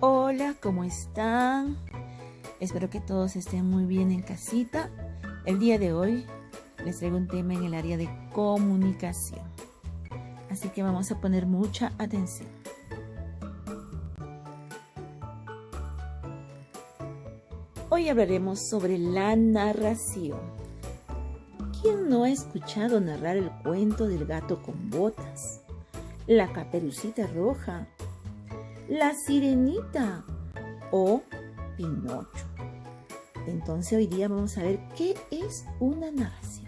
Hola, ¿cómo están? Espero que todos estén muy bien en casita. El día de hoy les traigo un tema en el área de comunicación. Así que vamos a poner mucha atención. Hoy hablaremos sobre la narración. ¿Quién no ha escuchado narrar el cuento del gato con botas, la Caperucita Roja, la Sirenita o Pinocho? Entonces hoy día vamos a ver qué es una narración.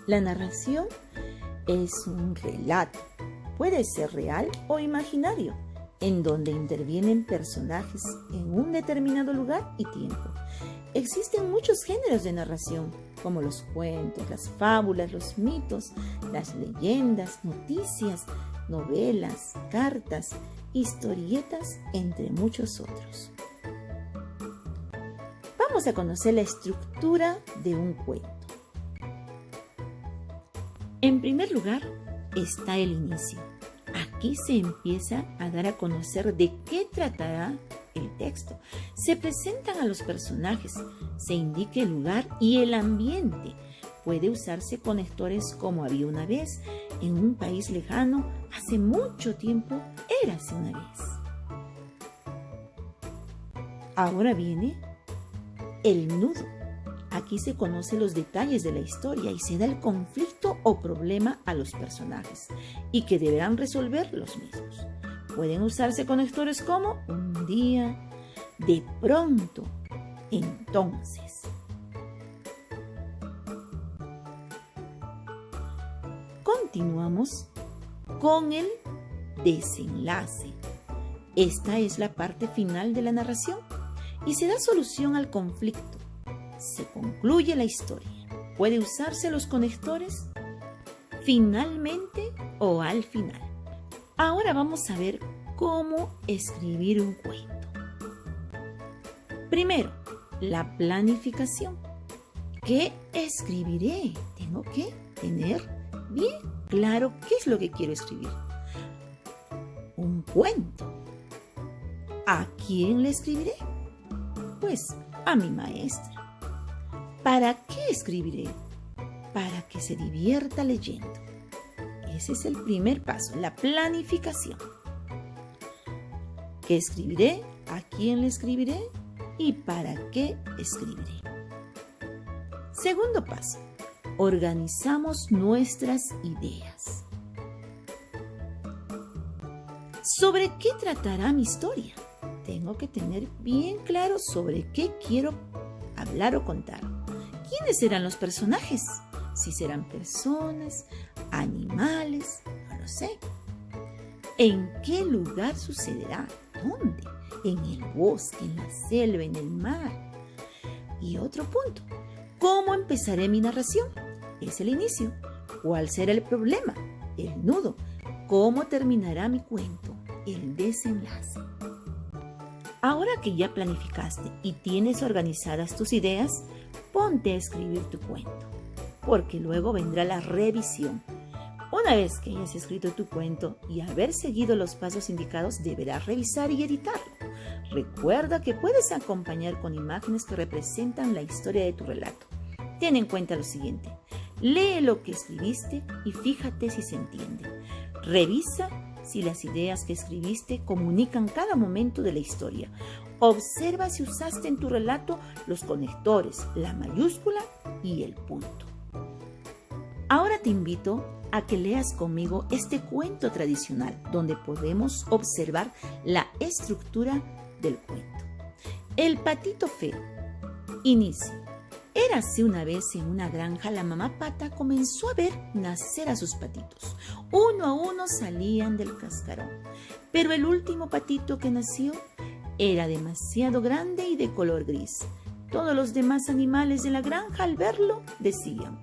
La narración es un relato, puede ser real o imaginario, en donde intervienen personajes en un determinado lugar y tiempo. Existen muchos géneros de narración, como los cuentos, las fábulas, los mitos, las leyendas, noticias, novelas, cartas, historietas, entre muchos otros. Vamos a conocer la estructura de un cuento. En primer lugar está el inicio. Aquí se empieza a dar a conocer de qué tratará el texto. Se presentan a los personajes, se indica el lugar y el ambiente. Puede usarse conectores como había una vez, en un país lejano, hace mucho tiempo, érase una vez. Ahora viene el nudo. Aquí se conocen los detalles de la historia y se da el conflicto o problema a los personajes y que deberán resolver los mismos. Pueden usarse conectores como un día, de pronto, entonces. Continuamos con el desenlace. Esta es la parte final de la narración y se da solución al conflicto. Se concluye la historia. Puede usarse los conectores finalmente o al final. Ahora vamos a ver cómo escribir un cuento. Primero, la planificación. ¿Qué escribiré? Tengo que tener bien claro qué es lo que quiero escribir. Un cuento. ¿A quién le escribiré? Pues a mi maestra. ¿Para qué escribiré? Para que se divierta leyendo. Ese es el primer paso, la planificación. ¿Qué escribiré? ¿A quién le escribiré? ¿Y para qué escribiré? Segundo paso, organizamos nuestras ideas. ¿Sobre qué tratará mi historia? Tengo que tener bien claro sobre qué quiero hablar o contar. ¿Quiénes serán los personajes? Si serán personas, animales, no lo sé. ¿En qué lugar sucederá? ¿Dónde? ¿En el bosque, en la selva, en el mar? Y otro punto, ¿cómo empezaré mi narración? Es el inicio. ¿Cuál será el problema? El nudo. ¿Cómo terminará mi cuento? El desenlace. Ahora que ya planificaste y tienes organizadas tus ideas, ponte a escribir tu cuento, porque luego vendrá la revisión. Una vez que hayas escrito tu cuento y haber seguido los pasos indicados, deberás revisar y editarlo. Recuerda que puedes acompañar con imágenes que representan la historia de tu relato. Ten en cuenta lo siguiente: lee lo que escribiste y fíjate si se entiende. Revisa si las ideas que escribiste comunican cada momento de la historia. Observa si usaste en tu relato los conectores, la mayúscula y el punto. Ahora te invito a que leas conmigo este cuento tradicional, donde podemos observar la estructura del cuento. El patito feo. Inicio. Érase una vez en una granja, la mamá pata comenzó a ver nacer a sus patitos. Uno a uno salían del cascarón, pero el último patito que nació era demasiado grande y de color gris. Todos los demás animales de la granja al verlo decían: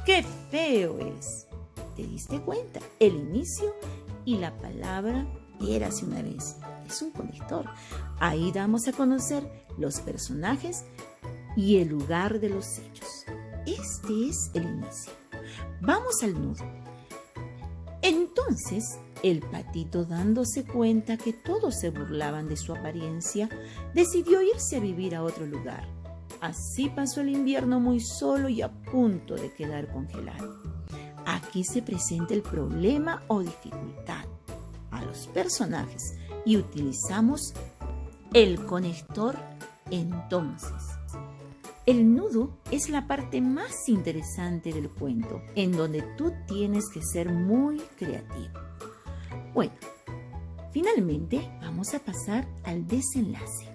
¡qué feo es! ¿Te diste cuenta? El inicio y la palabra érase una vez es un conector. Ahí damos a conocer los personajes y el lugar de los hechos. Este es el inicio. Vamos al nudo. Entonces El patito, dándose cuenta que todos se burlaban de su apariencia, decidió irse a vivir a otro lugar. Así pasó el invierno muy solo y a punto de quedar congelado. Aquí se presenta el problema o dificultad a los personajes y utilizamos el conector entonces. El nudo es la parte más interesante del cuento, en donde tú tienes que ser muy creativo. Bueno, finalmente vamos a pasar al desenlace.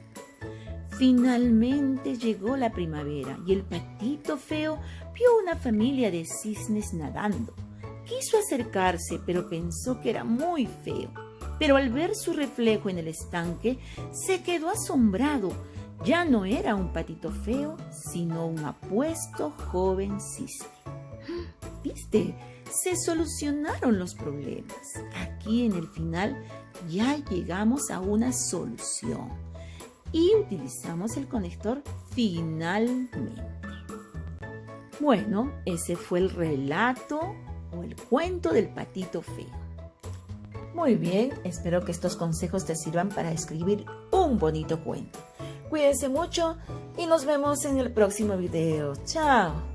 Finalmente llegó la primavera y el patito feo vio una familia de cisnes nadando. Quiso acercarse, pero pensó que era muy feo. Pero al ver su reflejo en el estanque, se quedó asombrado. Ya no era un patito feo, sino un apuesto joven cisne. ¿Viste? Se solucionaron los problemas. Aquí en el final ya llegamos a una solución y utilizamos el conector finalmente. Bueno, ese fue el relato o el cuento del patito feo. Muy bien, espero que estos consejos te sirvan para escribir un bonito cuento. Cuídense mucho y nos vemos en el próximo video. ¡Chao!